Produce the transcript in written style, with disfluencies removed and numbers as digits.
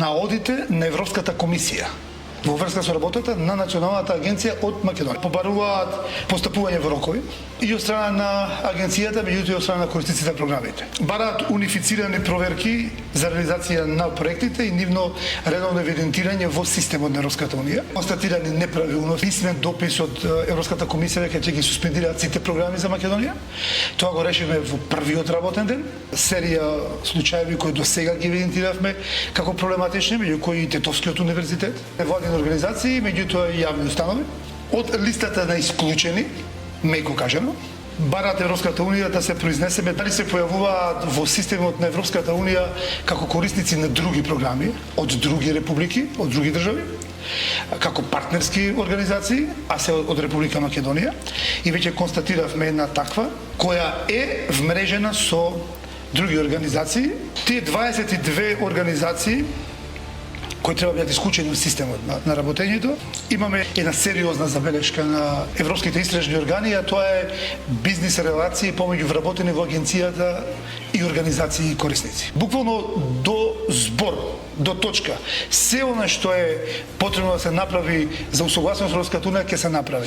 на одите на Европската комисија во врска со работата на Националната агенција од Македонија. Побаруваат постапување во рокови и од страна на агенцијата, меѓутоа и од страна на корисниците на програмите. Бараат унифицирани проверки за реализација на проектите и нивно редовно евидентирање во системот на Европската унија. Констатирани неправилности, писмен допис од Европската комисија дека ќе ги суспендираат сите програми за Македонија. Тоа го решивме во првиот работен ден. Серија случаи кои до сега ги евидентиравме како проблематични, меѓу кои и Тетовскиот универзитет, невладини организации, меѓутоа и јавни установи. Од листата на исклучени, меко кажано, бараат Европската унија да се произнесеме дали се појавуваат во системот на Европската унија како корисници на други програми од други републики, од други држави, како партнерски организации, а се од Република Македонија, и веќе констатиравме една таква која е вмрежена со други организации. Тие 22 организации кои треба да бидат исклучени од системот на работењето. Имаме една сериозна забелешка на европските истражни органи, а тоа е бизнис релации помеѓу вработени во агенцијата и организации и корисници. Буквално до збор, до точка, се она што е потребно да се направи за усогласување со Европската унија ќе се направи.